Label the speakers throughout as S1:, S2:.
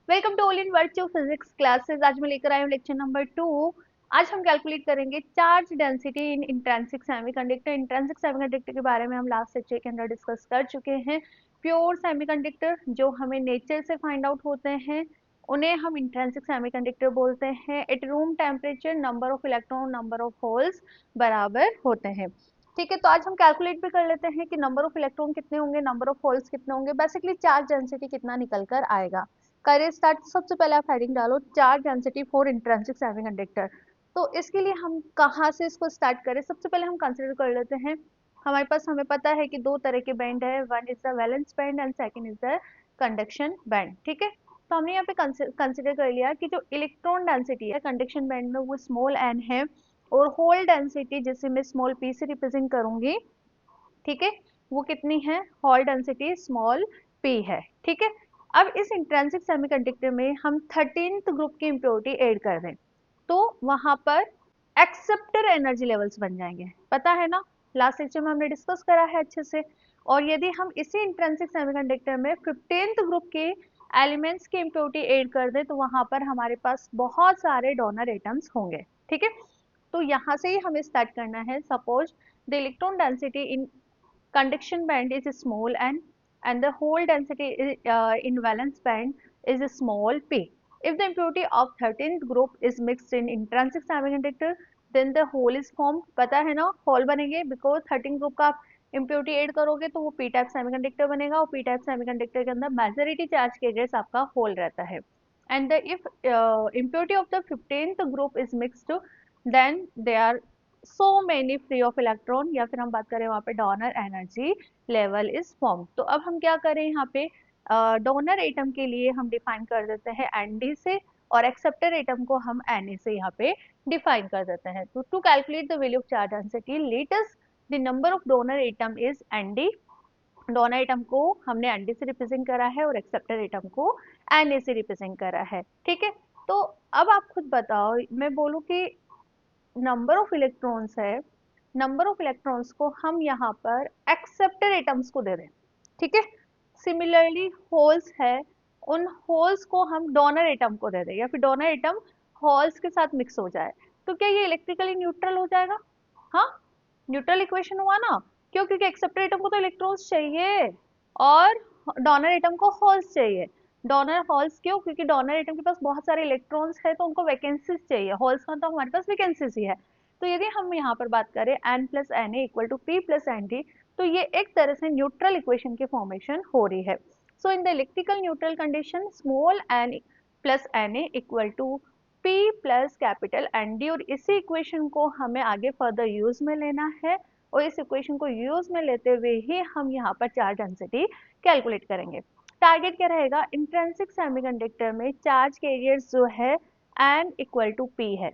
S1: Welcome to all in virtue physics classes. आज मैं लेकर आई हूँ लेक्चर नंबर 2। आज हम कैलकुलेट करेंगे charge density in intrinsic semiconductor. Intrinsic semiconductor के बारे में हम लास्ट लेक्चर के अंदर डिस्कस कर चुके हैं। प्योर सेमीकंडक्टर जो हमें नेचर से फाइंड आउट होते हैं उन्हें हम इंट्रिंसिक सेमीकंडक्टर बोलते हैं। At room temperature number of electron number of holes बराबर होते हैं। ठीक है, तो आज हम कैलकुलेट भी कर लेते हैं कि नंबर ऑफ इलेक्ट्रॉन कितने होंगे, नंबर ऑफ होल्स कितने होंगे, बेसिकली चार्ज डेंसिटी कितना निकल कर आएगा। करिए स्टार्ट। सबसे पहले आप हेडिंग डालो charge density for intrinsic semiconductor. तो इसके लिए हम कहाँ से इसको स्टार्ट करें, सबसे पहले हम कंसीडर कर लेते हैं। हमारे पास हमें पता है कि दो तरह के बैंड है, one is the valence band and second is the conduction band. ठीक है, तो हमने यहाँ पे कंसीडर कर लिया कि जो इलेक्ट्रॉन डेंसिटी है कंडक्शन बैंड में वो स्मॉल एन है, और होल डेंसिटी जिसे मैं स्मॉल पी से रिप्रेजेंट करूंगी, ठीक है, वो कितनी है, हॉल डेंसिटी स्मॉल p है। ठीक है, अब इस इंट्रिंसिक सेमीकंडक्टर में हम 13th ग्रुप की इम्प्योरिटी ऐड कर दें तो वहां पर एक्सेप्टर एनर्जी लेवल्स बन जाएंगे। पता है ना, लास्ट लेक्चर में हमने डिस्कस करा है अच्छे से। और यदि हम इसी इंट्रिंसिक सेमीकंडक्टर में 15th ग्रुप के एलिमेंट्स की इम्प्योरिटी ऐड कर दें तो वहां पर हमारे पास बहुत सारे डोनर एटम्स होंगे। ठीक है, तो यहाँ से ही हमें स्टार्ट करना है। Suppose the electron density in conduction band is small n and the hole density in valence band is small p. If the impurity of 13th group is mixed in intrinsic semiconductor then the hole is formed. पता है ना, hole बनेंगे because 13th group का आप impurity add करोगे तो वो p type semiconductor बनेगा, और p type semiconductor के अंदर majority charge carriers आपका hole रहता है। And the if impurity of the 15th group is mixed then they are so many free of electron, या फिर हम बात करें वहां पे donor energy level is form. तो अब हम क्या करें, यहाँ पे डोनर एटम के लिए हम डिफाइन कर देते हैं एनडी से, और एक्सेप्टर एटम को हम एनए से यहाँ पे डिफाइन कर देते हैं। तो to calculate the value of charge density let us the number of donor atom is ND. Donor atom को हमने एनडी से रिप्रेजेंट करा है और एक्सेप्टर एटम को एनए से रिप्रेजेंट करा है। ठीक है, तो अब आप खुद बताओ, मैं बोलूँ कि नंबर ऑफ इलेक्ट्रॉन्स है, नंबर ऑफ इलेक्ट्रॉन्स को हम यहाँ पर एक्सेप्टर एटम्स को दे दें। ठीक है, सिमिलरली होल्स है, उन होल्स को हम डोनर एटम को दे दें, या फिर डोनर एटम होल्स के साथ मिक्स हो जाए, तो क्या ये इलेक्ट्रिकली न्यूट्रल हो जाएगा? हाँ, न्यूट्रल इक्वेशन हुआ ना। क्यों? क्योंकि एक्सेप्टर एटम को तो इलेक्ट्रॉन्स चाहिए और डोनर एटम को होल्स चाहिए। डोनर होल्स क्यों? क्योंकि डोनर एटम के पास बहुत सारे इलेक्ट्रॉन्स है तो उनको वैकेंसीज चाहिए, होल्स का तो हमारे पास वैकेंसीज ही है। तो यदि हम यहाँ पर बात करें n plus N A equal to P plus N D, तो ये एक तरह से न्यूट्रल इक्वेशन की फॉर्मेशन हो रही है। So in the electrical neutral condition small N plus N A equal to P plus capital N D, और इसी इक्वेशन को हमें आगे फर्दर यूज में लेना है, और इस इक्वेशन को यूज में लेते हुए ही हम यहाँ पर चार्ज डेंसिटी कैलकुलेट करेंगे। टारगेट क्या रहेगा, इंट्रिंसिक सेमीकंडक्टर में चार्ज कैरियर्स जो है n इक्वल टू p है,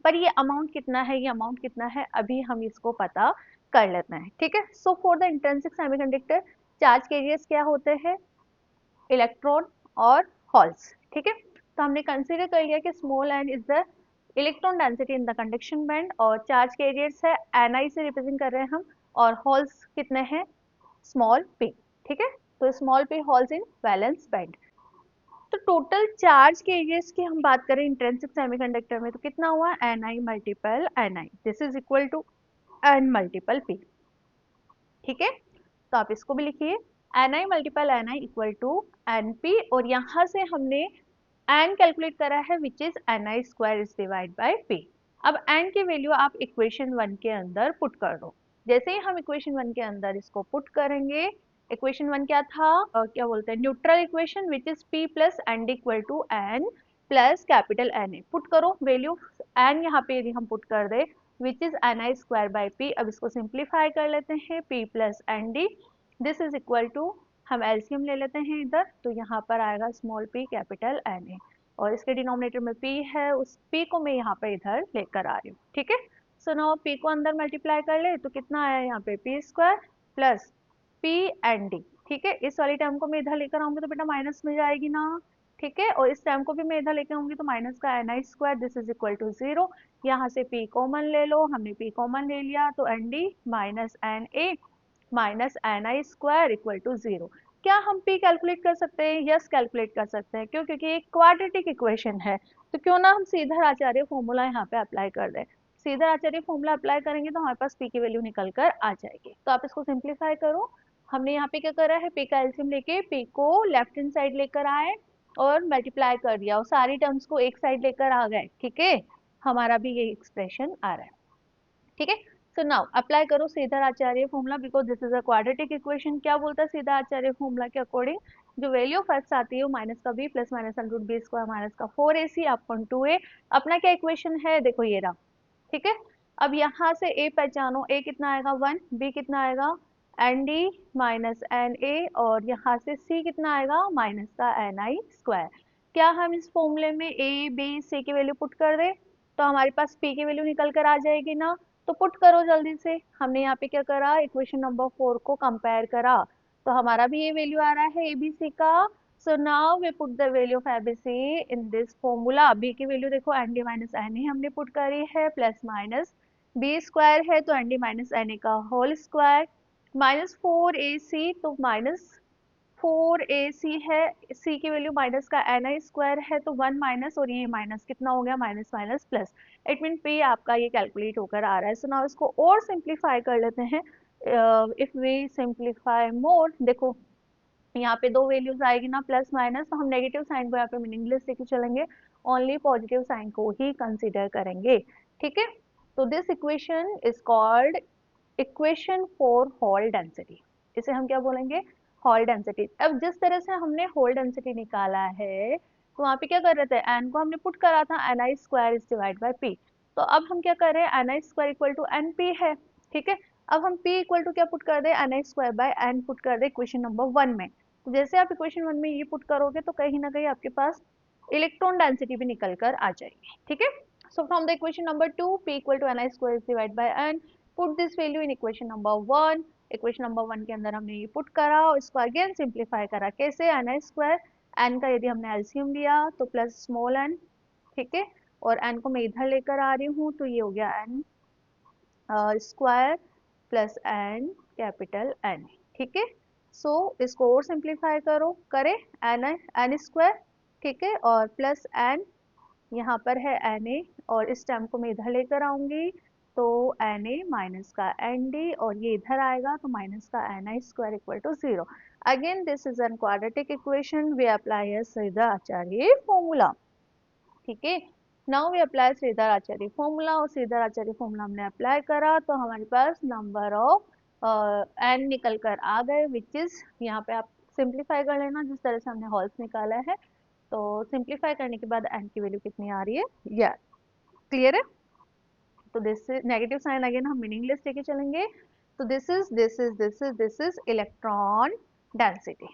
S1: पर ये अमाउंट कितना है, ये अमाउंट कितना है अभी हम इसको पता कर लेते हैं। ठीक है, so for the intrinsic semiconductor charge carriers क्या होते हैं, इलेक्ट्रॉन और होल्स। ठीक है, तो हमने कंसीडर कर लिया कि small N is the electron density in the conduction band, और चार्ज कैरियर्स है ni से रिप्रेजेंट कर रहे हैं हम, और होल्स कितने हैं, स्मॉल p। ठीक है, तो small p holes in valence band. तो टोटल चार्ज के एरियाज की हम बात करें इंट्रिंसिक सेमीकंडक्टर में तो कितना हुआ, ni multiple ni, this is equal to n multiple p। ठीक है, तो आप इसको भी लिखिए ni multiple ni equal to np, और यहाँ से हमने n कैलकुलेट करा है which is ni square is divide by p। अब n की वैल्यू आप इक्वेशन 1 के अंदर पुट कर दो। जैसे ही हम इक्वेशन 1 के अंदर इसको पुट करेंगे, इक्वेशन 1 क्या था, क्या बोलते हैं, neutral equation which is p plus N equal to n plus capital Na। Put करो वैल्यू n यहाँ पे यदि हम पुट कर दे which is ni square by p। अब इसको सिंप्लीफाई कर लेते हैं, p plus N D, this is equal to, हम एलसीएम ले लेते हैं इधर, तो यहाँ पर आएगा स्मॉल p कैपिटल Na, और इसके डिनोमिनेटर में p है, उस p को मैं यहाँ पे इधर लेकर आ रही हूँ। ठीक है, सो नाउ p को अंदर मल्टीप्लाई कर ले तो कितना आया यहाँ पे, p square plus p and d। ठीक है, इस वाली टर्म को मैं इधर लेकर आऊंगी तो बेटा माइनस में जाएगी ना। ठीक है, और इस टर्म को भी मैं इधर लेकर आऊंगी तो माइनस का ni square, this is equal to 0। यहाँ से p कॉमन ले लो, हमने p कॉमन ले लिया तो N D minus N A minus ni square equal to 0। क्या हम p कैलकुलेट कर सकते हैं? यस, कैलकुलेट कर सकते हैं। क्यों? क्योंकि एक क्वाड्रेटिक इक्वेशन है, तो क्यों ना हम सीधा आचार्य फॉर्मूला यहाँ पे अप्लाई कर दें। सीधा आचार्य फॉर्मूला अप्लाई करेंगे तो हमारे पास p की वैल्यू निकल कर आ जाएगी। तो आप इसको सिंप्लीफाई करो। हमने यहाँ पे क्या करा है, p का एलसीएम लेके p को लेफ्ट हैंड साइड लेकर आए और मल्टीप्लाई कर दिया और सारी टर्म्स को एक साइड लेकर आ गए। ठीक है, हमारा भी ये एक्सप्रेशन आ रहा है। ठीक है, सो नाउ अप्लाई करो सीधा Acharya formula, because this is a quadratic equation. क्या बोलता है सीधा आचार्य फॉर्मूला के अकॉर्डिंग? जो वैल्यू ऑफ एक्स आती है वो माइनस का B plus minus under root B square minus का 4ac अपॉन 2a। अपना क्या इक्वेशन है, देखो ये रहा। ठीक है, अब यहाँ से a पहचानो, a कितना आएगा 1, b कितना आएगा N D minus N A, और यहाँ से c कितना आएगा माइनस का एन आई स्क्वायर। क्या हम इस फॉर्मूले में a b c की वैल्यू पुट कर दे तो हमारे पास p की वैल्यू निकल कर आ जाएगी ना। तो पुट करो जल्दी से। हमने यहाँ पे क्या करा, इक्वेशन नंबर 4 को कंपेयर करा, तो हमारा भी ये वैल्यू आ रहा है एबीसी का। So now we put the value of ABC in this formula. B की वैल्यू देखो N D minus N A हमने पुट करी है, प्लस माइनस बी स्क्वायर है तो N D minus N A का होल स्क्वायर, माइनस 4ac तो minus 4ac है, c की वैल्यू माइनस का एन आई स्क्वायर है तो 1 माइनस, और ये माइनस कितना हो गया minus minus plus. It mean पे आपका ये कैलकुलेट होकर आ रहा है। सो नाउ इसको और सिंप्लीफाई कर लेते हैं। इफ वी सिंप्लीफाई मोर, देखो यहाँ पे दो वैल्यूज आएगी ना प्लस माइनस, तो हम नेगेटिव साइन को यहाँ पे मीनिंगलेस लेके चलेंगे, ओनली पॉजिटिव साइन को ही कंसीडर करेंगे। ठीक है, तो this equation is called equation for hall density. इसे हम क्या बोलेंगे, हॉल डेंसिटी। अब जिस तरह से हमने हॉल डेंसिटी निकाला है तो वहाँ पे क्या कर रहे थे, एन को हमने पुट करा था N I square is divide by P. तो अब हम क्या कर रहे हैं, N I square equal to N P है। ठीक है, अब हम p इक्वल टू क्या पुट कर दे, N I square by N put कर दे इक्वेशन नंबर 1 में। तो जैसे आप इक्वेशन 1 में ये पुट करोगे तो कहीं ना कहीं आपके पास इलेक्ट्रॉन डेंसिटी भी निकल कर आ जाएगी। ठीक है, so from the equation number 2 p equal to N I square divide by N, put this value in equation number 1। Equation number 1 के अंदर हमने ये पुट करा और इसको अगेन सिंप्लीफाई करा। कैसे, एन आई स्क्वायर, एन का यदि हमने एलसीएम लिया तो प्लस स्मॉल एन, ठीक है, और एन को मैं इधर लेकर आ रही हूँ तो ये हो गया N square plus N capital N. ठीक है, सो इसको और सिंप्लीफाई करो, करे एन एन स्क्वायर, ठीक है, और प्लस एन, यहाँ पर है एन ए, और इस टर्म को मैं इधर लेकर आऊंगी तो एन ए माइनस का एन डी, और ये इधर आएगा तो माइनस का N I square equal to 0। Again this is an quadratic equation, we apply सीधा आचार्य फॉर्मूला। ठीक है, now we apply Sridhar Acharya formula, और श्रीधर आचार्य फॉर्मूला हमने अप्लाई करा तो हमारे पास नंबर ऑफ एन निकल कर आ गए, विच इज, यहाँ पे आप सिंप्लीफाई कर लेना जिस तरह से हमने हॉल्स निकाला है। तो सिंप्लीफाई करने के बाद एन की वैल्यू कितनी आ रही है, या क्लियर है। तो दिस नेगेटिव साइन अगेन हम मीनिंगलेस लेके चलेंगे। तो दिस इज इलेक्ट्रॉन डेंसिटी।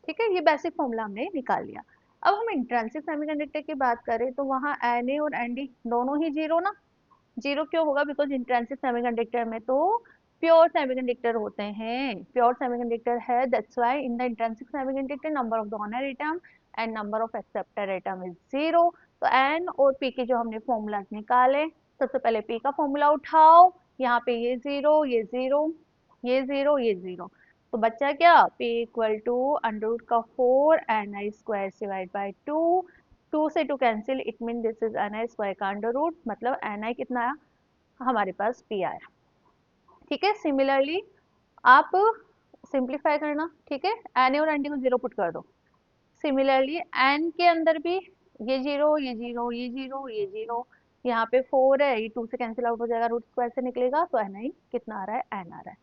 S1: ठीक है, ये बेसिक फॉर्मूला हमने निकाल लिया। अब हम इंट्रिंसिक सेमीकंडक्टर की बात करें तो वहाँ Na और Nd दोनों ही जीरो ना। जीरो क्यों होगा, बिकॉज इंट्रिंसिक सेमीकंडक्टर में तो प्योर सेमीकंडक्टर होते हैं, प्योर सेमीकंडक्टर है, that's why in the intrinsic semiconductor number of donor atom and number of acceptor atom is zero. तो N और P के जो हमने फॉर्मूला निकाले, सबसे पहले P का फॉर्मूला उठाओ, यहाँ पे ये जीरो, ये जीरो, ये जीरो, ये जीरो, तो बच्चा क्या, p equal to under root का 4 N I square divide by 2, 2 से 2 cancel, it mean this is N I square का अंडर रूट, मतलब एन आई कितना आया हमारे पास p आया। ठीक है, सिमिलरली आप सिंप्लीफाई करना। ठीक है, एन ए और एन डी को जीरो पुट कर दो। सिमिलरली एन के अंदर भी ये जीरो, ये जीरो, ये जीरो, ये जीरो, यहाँ पे 4 है, ये 2 से कैंसिल आउट हो जाएगा, रूट स्क्वायर से निकलेगा तो एन आई कितना आ रहा है, एन आ रहा है।